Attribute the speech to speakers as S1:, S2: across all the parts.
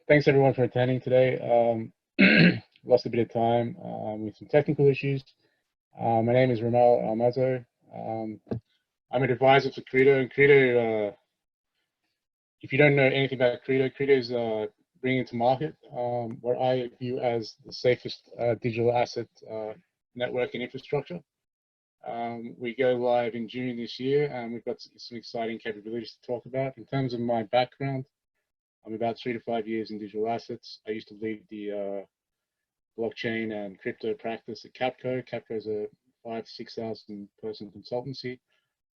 S1: Thanks everyone for attending today. Lost a bit of time with some technical issues. My name is Ramel Almazo. I'm an advisor for Qredo. And Qredo, if you don't know anything about Qredo, Qredo is bringing to market what I view as the safest digital asset network and infrastructure. We go live in June this year, and we've got some exciting capabilities to talk about. In terms of my background, I'm about 3 to 5 years in digital assets. I used to lead the blockchain and crypto practice at Capco. Capco is a 5,000 to 6,000 person consultancy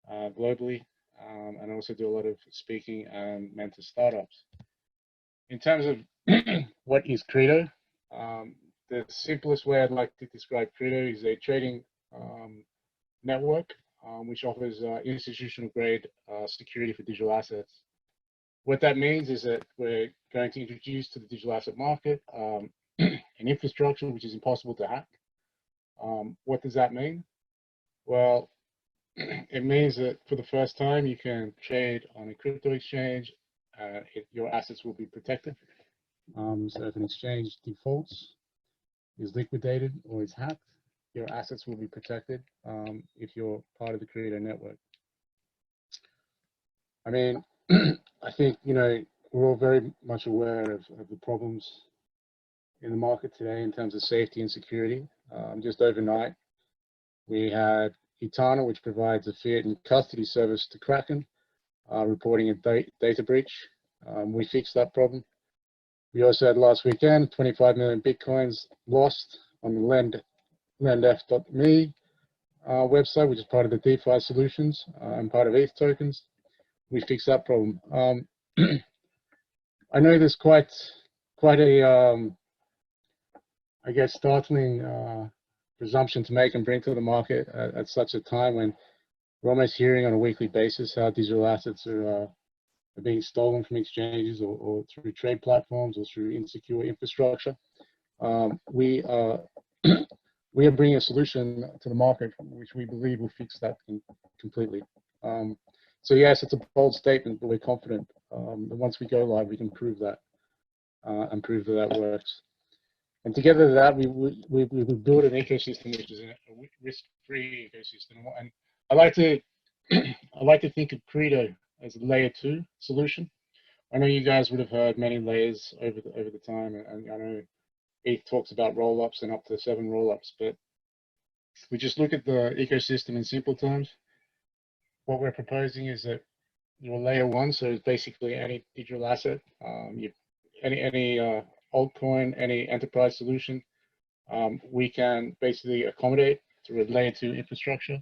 S1: globally, and I also do a lot of speaking and mentor startups. In terms of what is Qredo, the simplest way I'd like to describe Qredo is a trading network which offers institutional grade security for digital assets. What that means is that we're going to introduce to the digital asset market an infrastructure which is impossible to hack. What does that mean? Well, it means that for the first time you can trade on a crypto exchange. Your assets will be protected. So if an exchange defaults, is liquidated, or is hacked, your assets will be protected if you're part of the Qredo network. I mean, I think, we're all very much aware of the problems in the market today in terms of safety and security. Just overnight, we had Etana, which provides a fiat and custody service to Kraken, reporting a data breach. We fixed that problem. We also had last weekend 25 million Bitcoins lost on the lendf.me website, which is part of the DeFi solutions and part of ETH tokens. We fixed that problem. I know there's quite a, I guess, startling presumption to make and bring to the market at such a time when we're almost hearing on a weekly basis how digital assets are being stolen from exchanges or through trade platforms or through insecure infrastructure. We are bringing a solution to the market which we believe will fix that completely. So yes, it's a bold statement, but we're confident that once we go live, we can prove that and prove that that works. And together with that, we will build an ecosystem which is a risk-free ecosystem. And I like to think of Qredo as a layer 2 solution. I know you guys would have heard many layers over the time, and I know ETH talks about roll-ups and up to 7 roll-ups, but if we just look at the ecosystem in simple terms, what we're proposing is that your layer 1, so it's basically any digital asset, any altcoin, any enterprise solution, we can basically accommodate through a layer 2 infrastructure.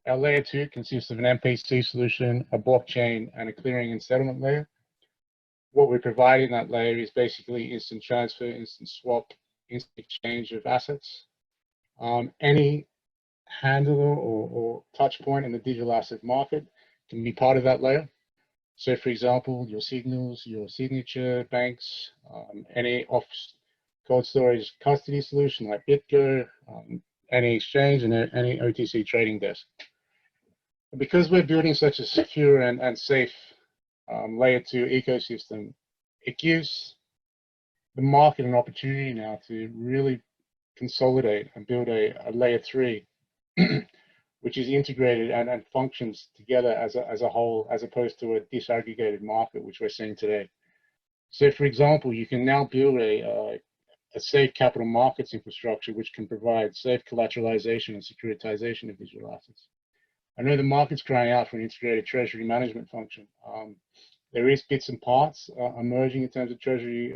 S1: Our layer 2 consists of an MPC solution, a blockchain, and a clearing and settlement layer. What we provide in that layer is basically instant transfer, instant swap, instant exchange of assets. Any handler or touch point in the digital asset market can be part of that layer. So for example, your signals, your signature banks, any off cold storage custody solution like BitGo, any exchange, and any OTC trading desk. Because we're building such a secure and safe layer 2 ecosystem, it gives the market an opportunity now to really consolidate and build a layer 3 which is integrated and functions together as a whole, as opposed to a disaggregated market, which we're seeing today. So for example, you can now build a safe capital markets infrastructure which can provide safe collateralization and securitization of digital assets. I know the market's crying out for an integrated treasury management function. There is bits and parts emerging in terms of treasury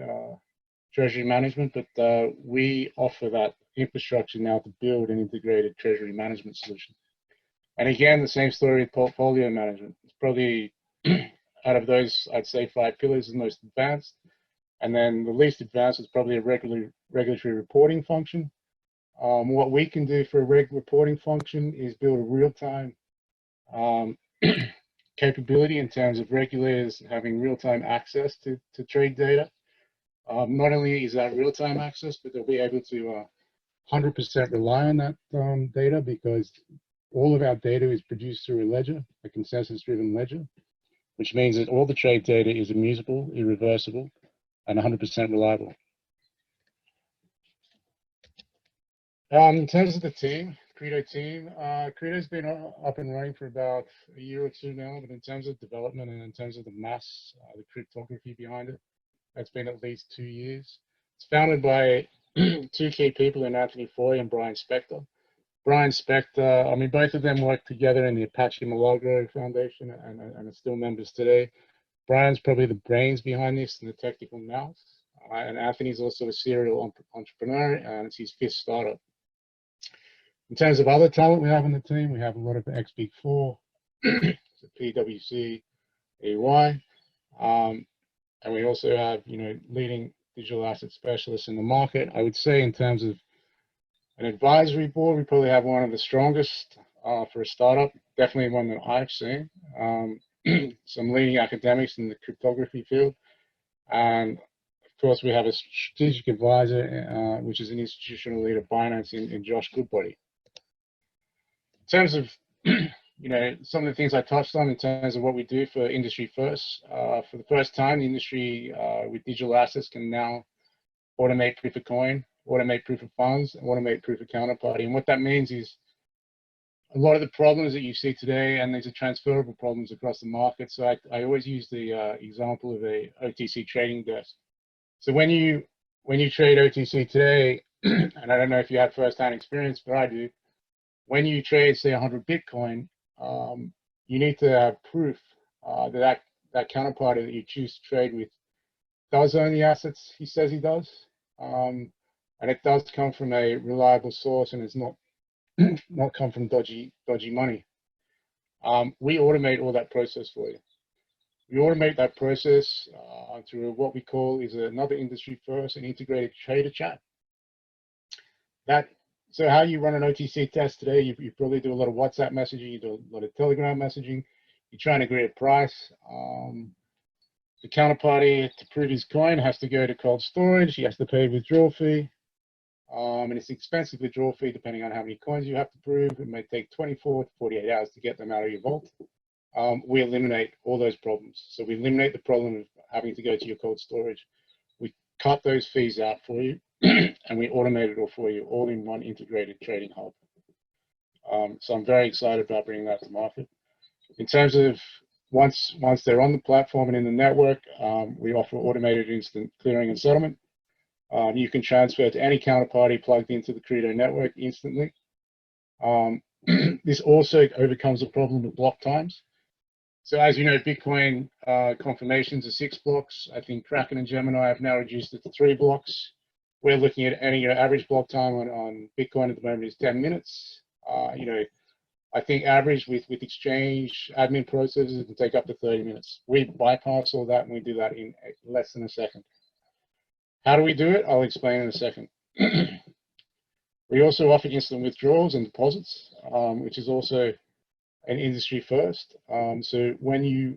S1: management, but we offer that infrastructure now to build an integrated treasury management solution. And again, the same story with portfolio management. It's probably, out of those, I'd say 5 pillars is the most advanced. And then the least advanced is probably a regulatory reporting function. What we can do for a reg reporting function is build a real-time capability in terms of regulators having real-time access to trade data. Not only is that real-time access, but they'll be able to 100% rely on that data, because all of our data is produced through a ledger, a consensus-driven ledger. which means that all the trade data is immutable, irreversible, and 100% reliable. In terms of the team, Qredo team, Qredo's been up and running for about a year or two now, but in terms of development and in terms of the mass, the cryptography behind it, that's been at least 2 years. It's founded by two key people in Anthony Foy and Brian Spector. Brian Spector, I mean, both of them worked together in the Apache Milagro Foundation and are still members today. Brian's probably the brains behind this and the technical nous. And Anthony's also a serial entrepreneur, and it's his fifth startup. In terms of other talent we have on the team, we have a lot of ex-Big Four, so PwC, EY, and we also have, leading digital asset specialists in the market. I would say in terms of an advisory board, we probably have one of the strongest for a startup, definitely one that I've seen. Some leading academics in the cryptography field. And of course, we have a strategic advisor, which is an institutional leader of finance in Josh Goodbody. In terms of, some of the things I touched on in terms of what we do for industry first. For the first time, the industry with digital assets can now automate proof of coin, automate proof of funds, and automate proof of counterparty. And what that means is a lot of the problems that you see today, and these are transferable problems across the market. So I always use the example of a OTC trading desk. So when you trade OTC today, and I don't know if you have first-hand experience, but I do. When you trade, say, 100 Bitcoin, you need to have proof that counterparty that you choose to trade with does own the assets he says he does, and it does come from a reliable source, and it's not come from dodgy money. We automate all that process for you. We automate that process through what we call is another industry first, an integrated trader chat. So how you run an OTC test today, you probably do a lot of WhatsApp messaging, you do a lot of Telegram messaging, you try and agree a price. The counterparty, to prove his coin, has to go to cold storage, he has to pay a withdrawal fee, and it's an expensive withdrawal fee depending on how many coins you have to prove. It may take 24 to 48 hours to get them out of your vault. We eliminate all those problems. So we eliminate the problem of having to go to your cold storage. We cut those fees out for you, and we automate it all for you, all in one integrated trading hub. So I'm very excited about bringing that to market. In terms of once they're on the platform and in the network, we offer automated instant clearing and settlement. You can transfer to any counterparty plugged into the Qredo network instantly. This also overcomes the problem of block times. So as you know, Bitcoin confirmations are 6 blocks. I think Kraken and Gemini have now reduced it to 3 blocks. We're looking at any average block time on Bitcoin at the moment is 10 minutes. I think average with exchange admin processes, it can take up to 30 minutes. We bypass all that, and we do that in less than a second. How do we do it? I'll explain in a second. We also offer instant withdrawals and deposits, which is also an industry first. So when you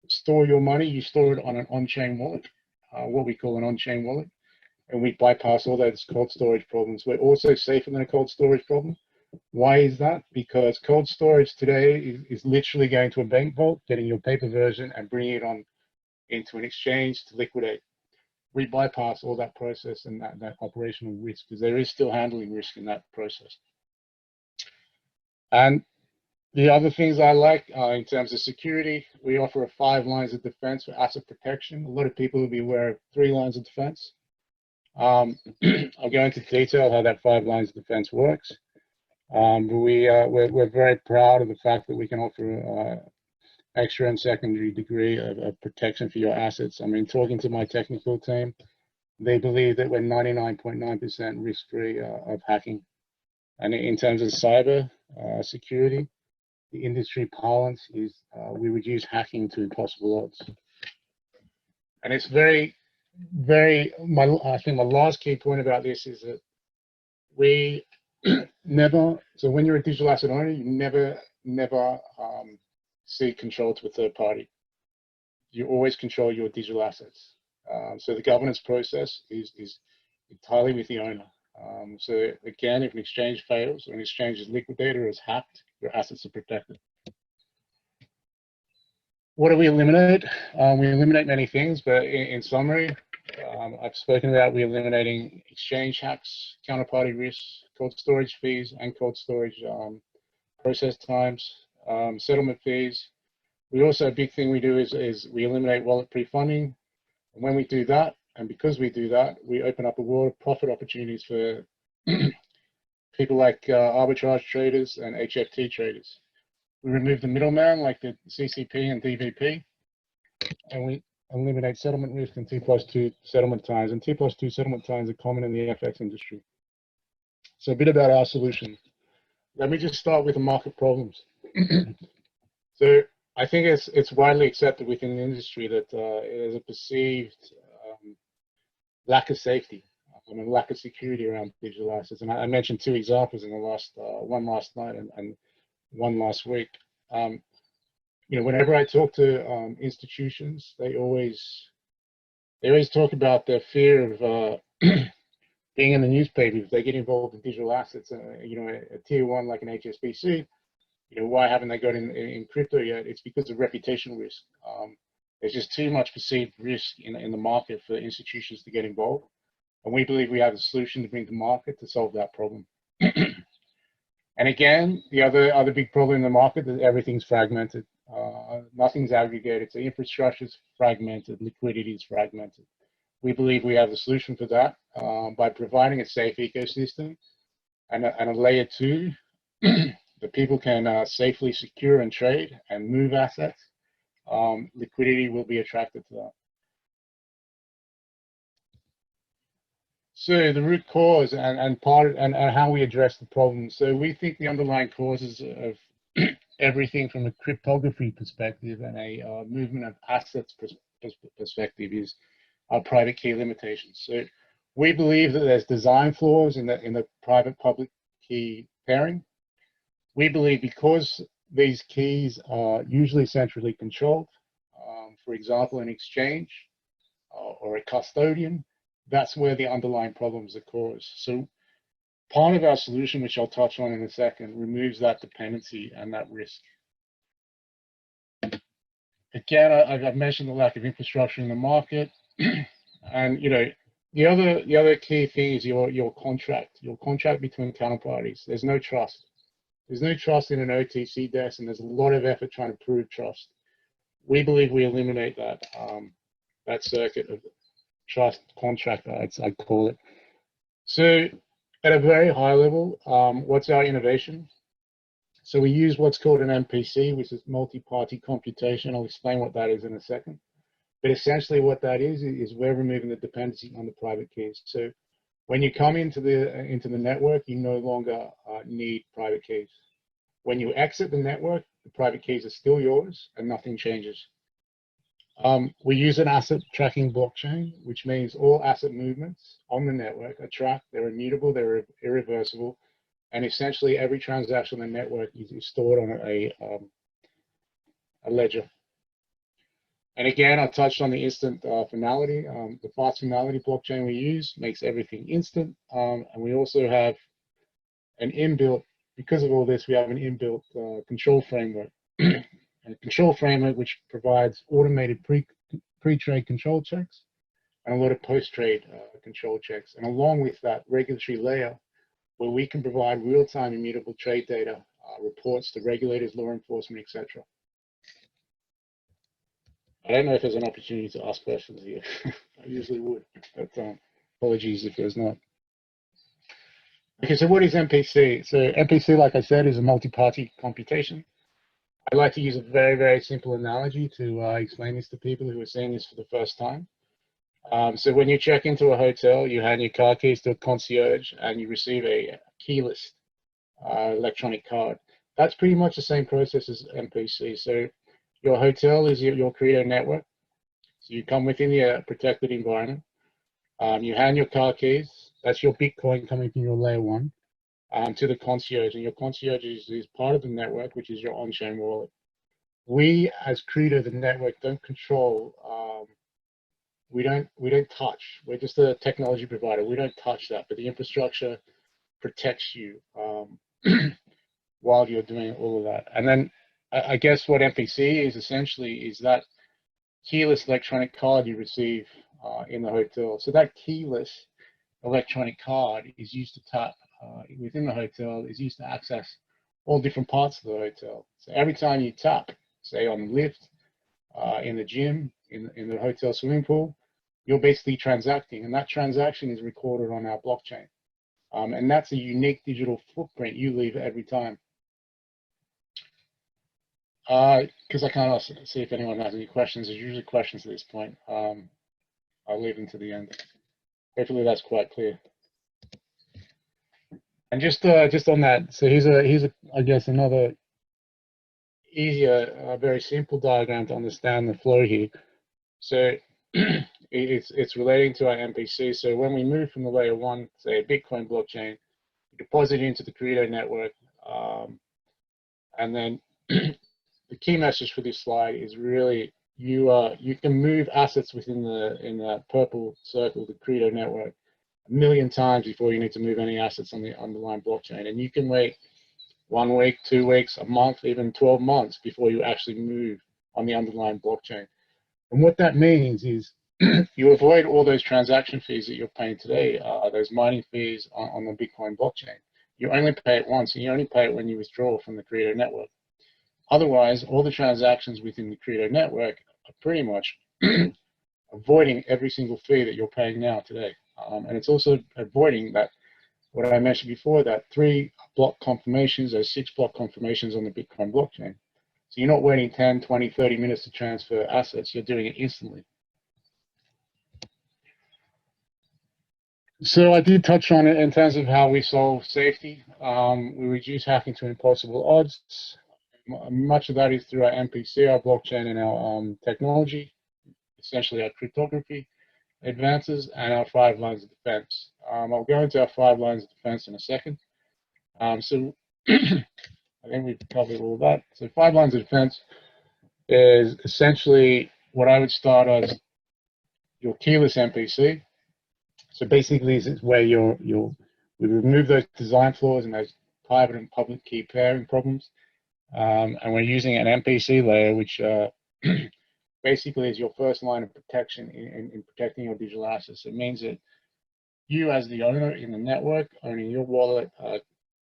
S1: store your money, you store it on an on-chain wallet, what we call an on-chain wallet, and we bypass all those cold storage problems. We're also safer than a cold storage problem. Why is that? Because cold storage today is literally going to a bank vault, getting your paper version and bringing it on into an exchange to liquidate. We bypass all that process and that operational risk, because there is still handling risk in that process. And the other things I like in terms of security, we offer 5 lines of defense for asset protection. A lot of people will be aware of 3 lines of defense. I'll go into detail how that 5 lines of defense works. But we're very proud of the fact that we can offer extra and secondary degree of protection for your assets. I mean, talking to my technical team, they believe that we're 99.9% risk-free of hacking. And in terms of cyber security, the industry parlance is we reduce hacking to impossible odds. And it's I think my last key point about this is that we never, so when you're a digital asset owner, you never cede control to a third party. You always control your digital assets. So the governance process is entirely with the owner. So again, if an exchange fails or an exchange is liquidated or is hacked, your assets are protected. What do we eliminate? We eliminate many things, but in summary, I've spoken about we eliminating exchange hacks, counterparty risks, cold storage fees, and cold storage process times, settlement fees. We also, a big thing we do is we eliminate wallet pre-funding. And when we do that, and because we do that, we open up a world of profit opportunities for people like arbitrage traders and HFT traders. We remove the middleman like the CCP and DVP, and we eliminate settlement risk and T+2 settlement times. And T+2 settlement times are common in the FX industry. So a bit about our solution. Let me just start with the market problems. So I think it's widely accepted within the industry that there's a perceived lack of safety, lack of security around digital assets. And I mentioned two examples in the last one last night and one last week. Whenever I talk to institutions, they always talk about their fear of being in the newspaper if they get involved in digital assets. A tier one like an HSBC, why haven't they got in crypto yet? It's because of reputational risk. There's just too much perceived risk in the market for institutions to get involved, and we believe we have a solution to bring to market to solve that problem. And again, the other big problem in the market is everything's fragmented. Nothing's aggregated. So infrastructure's fragmented, liquidity is fragmented. We believe we have the solution for that by providing a safe ecosystem and a layer two that people can safely secure and trade and move assets. Liquidity will be attracted to that. So the root cause and how we address the problem. So we think the underlying causes of everything from a cryptography perspective and a movement of assets perspective is our private key limitations. So we believe that there's design flaws in the private public key pairing. We believe because these keys are usually centrally controlled, for example, an exchange or a custodian, that's where the underlying problems are caused. So part of our solution, which I'll touch on in a second, removes that dependency and that risk. Again, I've mentioned the lack of infrastructure in the market, and the other key thing is your contract between counterparties. There's no trust. There's no trust in an OTC desk, and there's a lot of effort trying to prove trust. We believe we eliminate that circuit of trust contract, I'd call it. So at a very high level, what's our innovation? So we use what's called an MPC, which is multi-party computation. I'll explain what that is in a second. But essentially what that is we're removing the dependency on the private keys. So when you come into the network, you no longer need private keys. When you exit the network, the private keys are still yours and nothing changes. We use an asset tracking blockchain, which means all asset movements on the network are tracked, they're immutable, they're irreversible, and essentially every transaction on the network is stored on a ledger. And again, I touched on the instant finality. The fast finality blockchain we use makes everything instant, and we also have an inbuilt, because of all this, we have an inbuilt control framework. A control framework which provides automated pre-trade control checks and a lot of post-trade control checks. And along with that regulatory layer where we can provide real-time immutable trade data, reports to regulators, law enforcement, etc. I don't know if there's an opportunity to ask questions here. I usually would, but apologies if there's not. Okay, so what is MPC? So MPC, like I said, is a multi-party computation. I like to use a very, very simple analogy to explain this to people who are seeing this for the first time. So when you check into a hotel, you hand your car keys to a concierge and you receive a keyless electronic card. That's pretty much the same process as MPC. So your hotel is your Qredo network. So you come within the protected environment. You hand your car keys. That's your Bitcoin coming from your layer one. To the concierge, and your concierge is part of the network, which is your on-chain wallet. We, as Qredo, the network, don't control. We don't touch. We're just a technology provider. We don't touch that, but the infrastructure protects you while you're doing all of that. And then I guess what MPC is essentially is that keyless electronic card you receive in the hotel. So that keyless electronic card is used to tap within the hotel, is used to access all different parts of the hotel. So every time you tap, say on the lift, in the gym, in the hotel swimming pool, you're basically transacting, and that transaction is recorded on our blockchain. And that's a unique digital footprint you leave every time. Because I can't see if anyone has any questions. There's usually questions at this point. I'll leave them to the end. Hopefully that's quite clear. And just on that, so here's a I guess another easier, very simple diagram to understand the flow here. So it's relating to our MPC. So when we move from the layer 1, say a Bitcoin blockchain, you deposit into the Qredo network, and then the key message for this slide is really you can move assets within the purple circle, the Qredo network, 1 million times before you need to move any assets on the underlying blockchain, and you can wait 1 week, 2 weeks, a month, even 12 months before you actually move on the underlying blockchain. And what that means is you avoid all those transaction fees that you're paying today, those mining fees on the Bitcoin blockchain. You only pay it once, and you only pay it when you withdraw from the Qredo network. Otherwise, all the transactions within the Qredo network are pretty much avoiding every single fee that you're paying now today. And it's also avoiding that, what I mentioned before, that 3 block confirmations, those 6 block confirmations on the Bitcoin blockchain. So you're not waiting 10, 20, 30 minutes to transfer assets, you're doing it instantly. So I did touch on it in terms of how we solve safety. We reduce hacking to impossible odds. Much of that is through our MPC, our blockchain, and our technology, essentially our cryptography advances, and our 5 lines of defense. I'll go into our 5 lines of defense in a second. So I think we've covered all that. So 5 lines of defense is essentially what I would start as your keyless MPC. So basically, it's where we remove those design flaws and those private and public key pairing problems, and we're using an MPC layer, which basically is your first line of protection in protecting your digital assets. It means that you, as the owner in the network, owning your wallet,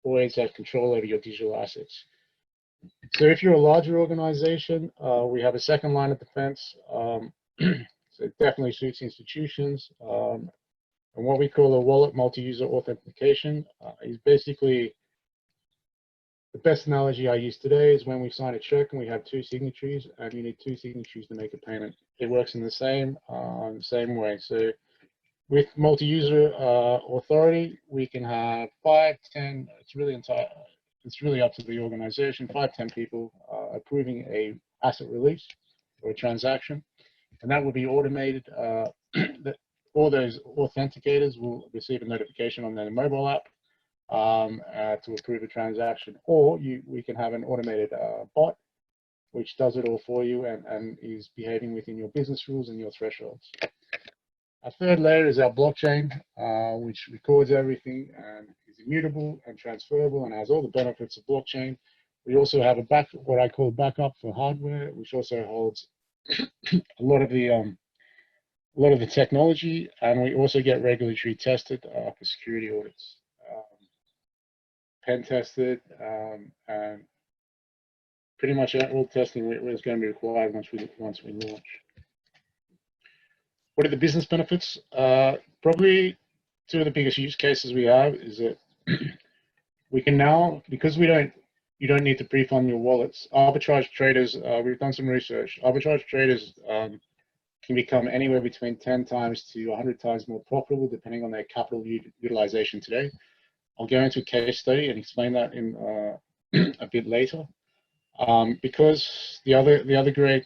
S1: always have control over your digital assets. So if you're a larger organization, we have a second line of defense. So it definitely suits institutions. And what we call a wallet multi-user authentication is basically, the best analogy I use today is when we sign a check and we have 2 signatories, and you need 2 signatories to make a payment. It works in the same way. So with multi-user authority, we can have 5, 10. It's really up to the organization. 5, 10 people approving a asset release or a transaction, and that will be automated. That all those authenticators will receive a notification on their mobile app to approve a transaction, or we can have an automated bot which does it all for you and is behaving within your business rules and your thresholds. Our third layer is our blockchain, which records everything and is immutable and transferable and has all the benefits of blockchain. We also have what I call backup for hardware, which also holds a lot of the technology, and we also get regulatory tested for security audits, pen tested, and pretty much all testing is going to be required once we launch. What are the business benefits? Probably 2 of the biggest use cases we have is that we can now, because you don't need to pre-fund your wallets. Arbitrage traders, we've done some research. Arbitrage traders can become anywhere between 10 times to 100 times more profitable depending on their capital utilization today. I'll go into a case study and explain that in a bit later. Because the other great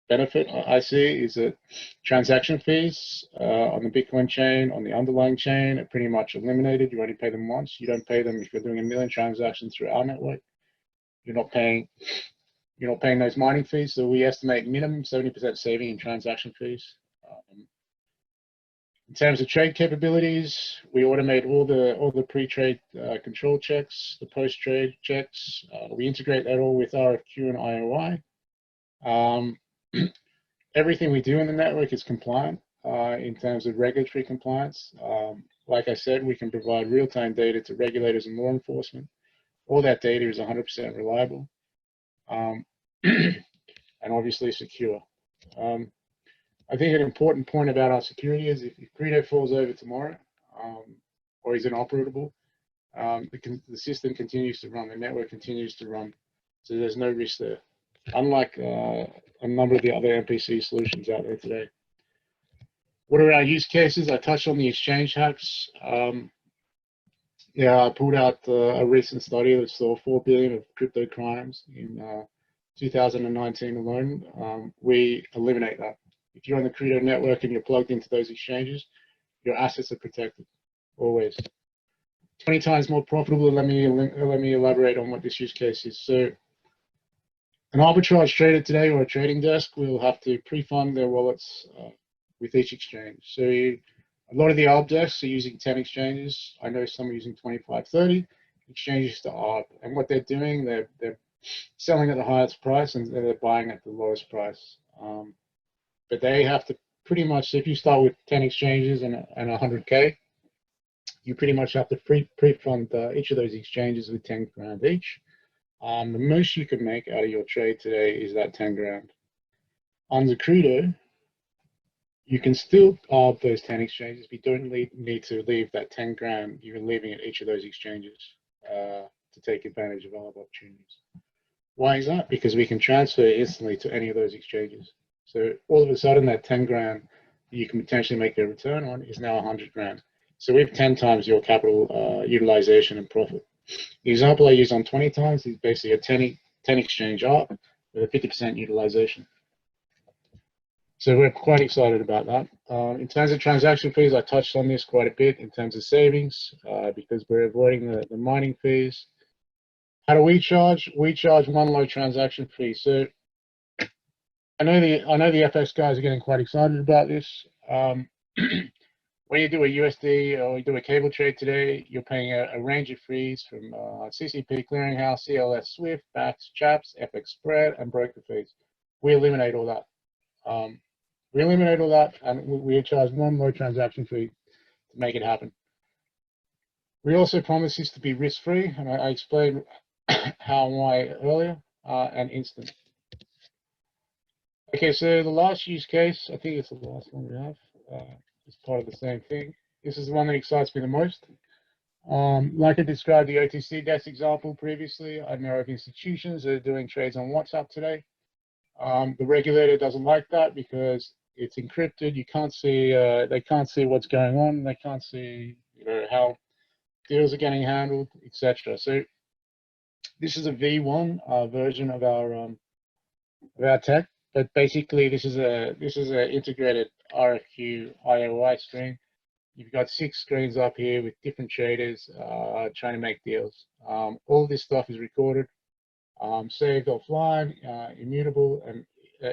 S1: benefit I see is that transaction fees on the Bitcoin chain, on the underlying chain, are pretty much eliminated. You only pay them once. You don't pay them if you're doing 1 million transactions through our network. You're not paying those mining fees. So we estimate minimum 70% saving in transaction fees. In terms of trade capabilities, we automate all the pre-trade control checks, the post-trade checks. We integrate that all with RFQ and IOI. Everything we do in the network is compliant in terms of regulatory compliance. Like I said, we can provide real-time data to regulators and law enforcement. All that data is 100% reliable and obviously secure. I think an important point about our security is if Qredo falls over tomorrow or is inoperable, the system continues to run, the network continues to run, so there's no risk there, unlike a number of the other MPC solutions out there today. What are our use cases? I touched on the exchange hacks. Yeah, I pulled out a recent study that saw 4 billion of crypto crimes in 2019 alone. We eliminate that. If you're on the Qredo network and you're plugged into those exchanges, your assets are protected, always. 20 times more profitable. Let me elaborate on what this use case is. So an arbitrage trader today or a trading desk will have to pre-fund their wallets with each exchange. So a lot of the ARB desks are using 10 exchanges. I know some are using 25, 30 exchanges to ARB. And what they're doing, they're selling at the highest price and they're buying at the lowest price. But they have to pretty much, if you start with 10 exchanges and 100K, you pretty much have to pre-fund each of those exchanges with 10 grand each. The most you can make out of your trade today is that 10 grand. Under Qredo, you can still ARB those 10 exchanges, but you don't need to leave that 10 grand you're leaving at each of those exchanges to take advantage of ARB opportunities. Why is that? Because we can transfer instantly to any of those exchanges. So all of a sudden, that 10 grand you can potentially make a return on is now 100 grand. So we have 10 times your capital utilization and profit. The example I use on 20 times is basically a 10 exchange ARB with a 50% utilization. So we're quite excited about that. In terms of transaction fees, I touched on this quite a bit in terms of savings because we're avoiding the mining fees. How do we charge? We charge one low transaction fee. So I know the FX guys are getting quite excited about this. When you do a USD or you do a cable trade today, you're paying a range of fees from CCP, Clearinghouse, CLS, SWIFT, BACS, CHAPS, FX spread, and broker fees. We eliminate all that. And we charge one low transaction fee to make it happen. We also promise this to be risk-free, and I explained how and why earlier, and instant. Okay, so the last use case, I think it's the last one we have. It's part of the same thing. This is the one that excites me the most. Like I described the OTC desk example previously, I know of institutions that are doing trades on WhatsApp today. The regulator doesn't like that because it's encrypted. You can't see, they can't see what's going on. They can't see, how deals are getting handled, etc. So this is a V1 version of our tech. But basically, this is an integrated RFQ IOI screen. You've got 6 screens up here with different traders trying to make deals. All this stuff is recorded, saved offline, immutable and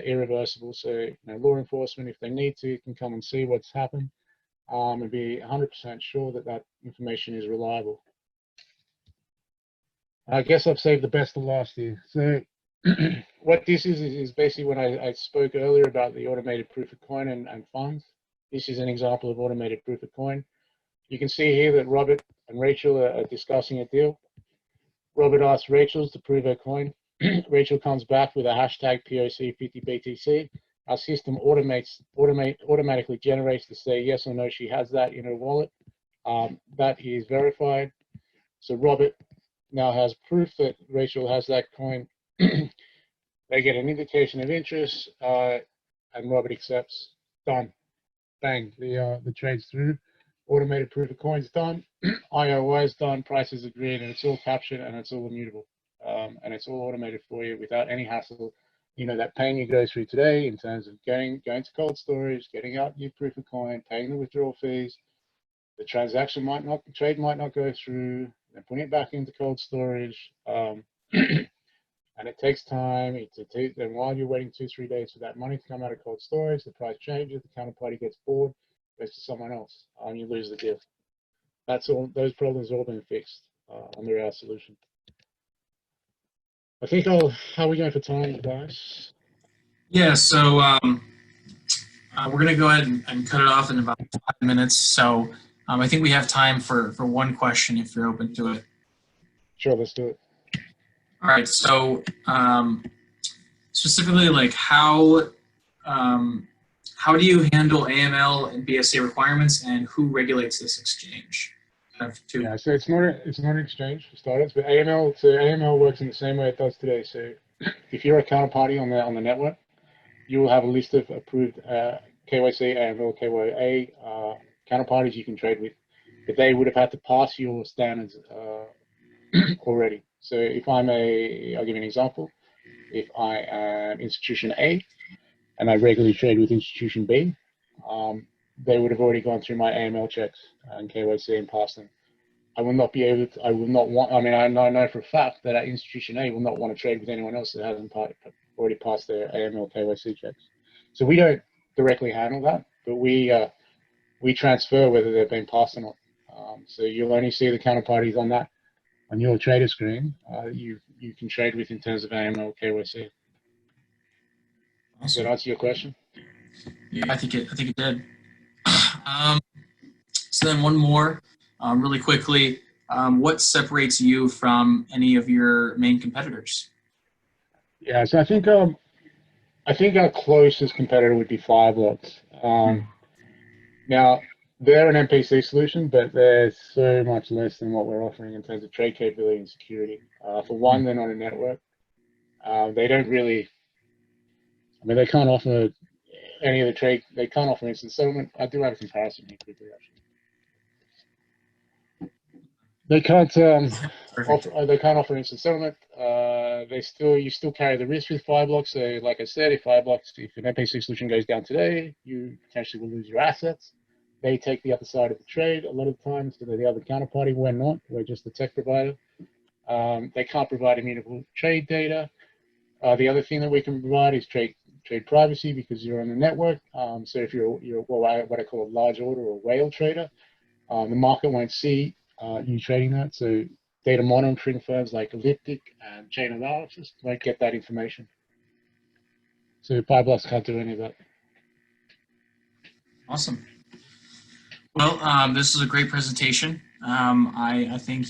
S1: irreversible. So law enforcement, if they need to, can come and see what's happened and be 100% sure that that information is reliable. I guess I've saved the best to last here. So what this is basically when I spoke earlier about the automated proof of coin and funds. This is an example of automated proof of coin. You can see here that Robert and Rachel are discussing a deal. Robert asks Rachel to prove her coin. Rachel comes back with a hashtag POC50BTC. Our system automatically generates to say yes or no she has that in her wallet. That is verified. So Robert now has proof that Rachel has that coin. They get an indication of interest, and Robert accepts. Done. Bang. The trade's through. Automated proof of coin's done. IOI is done. Price is agreed, and it's all captured and it's all immutable. And it's all automated for you without any hassle. That pain you go through today in terms of going to cold storage, getting out your proof of coin, paying the withdrawal fees. The transaction the trade might not go through. Then putting it back into cold storage. And it takes time. Then while you're waiting 2-3 days for that money to come out of cold storage, the price changes, the counterparty gets bored, goes to someone else, and you lose the deal. That's all. Those problems have all been fixed under our solution. I think how are we going for time, guys?
S2: Yeah, so we're going to go ahead and cut it off in about 5 minutes. So I think we have time for one question if you're open to it.
S1: Sure, let's do it.
S2: All right, so specifically, like how do you handle AML and BSA requirements, and who regulates this exchange?
S1: Yeah, so it's not an exchange for starters, but AML works in the same way it does today. So if you're a counterparty on the network, you will have a list of approved KYC, AML, KYA counterparties you can trade with, but they would have had to pass your standards already. So if I'll give you an example. If I am institution A and I regularly trade with institution B, they would have already gone through my AML checks and KYC and passed them. I will not be able to, I will not want, I mean, I know for a fact that institution A will not want to trade with anyone else that hasn't already passed their AML KYC checks. So we don't directly handle that, but we transfer whether they've been passed or not. So you'll only see the counterparties on your trader screen. You can trade with in terms of AML KYC.
S2: Awesome.
S1: Does that answer your question?
S2: Yeah, I think it did. So then one more, really quickly, what separates you from any of your main competitors?
S1: Yeah, so I think our closest competitor would be Fireblocks. Now they're an MPC solution, but they're so much less than what we're offering in terms of trade capability and security. For one, they're not a network. They don't really. I mean, they can't offer any of the trade. They can't offer instant settlement. I do have a comparison here quickly, actually. They can't offer instant settlement. You still carry the risk with Fireblocks. So, like I said, if an MPC solution goes down today, you potentially will lose your assets. They take the other side of the trade a lot of times, so they're the other counterparty. We're not. We're just the tech provider. They can't provide immutable trade data. The other thing that we can provide is trade privacy, because you're on the network. So if you're what I call a large order or whale trader, the market won't see you trading that. So data monitoring firms like Elliptic and Chain Analysis won't get that information. So Fireblocks can't do any of that.
S2: Awesome. Well, this is a great presentation. I think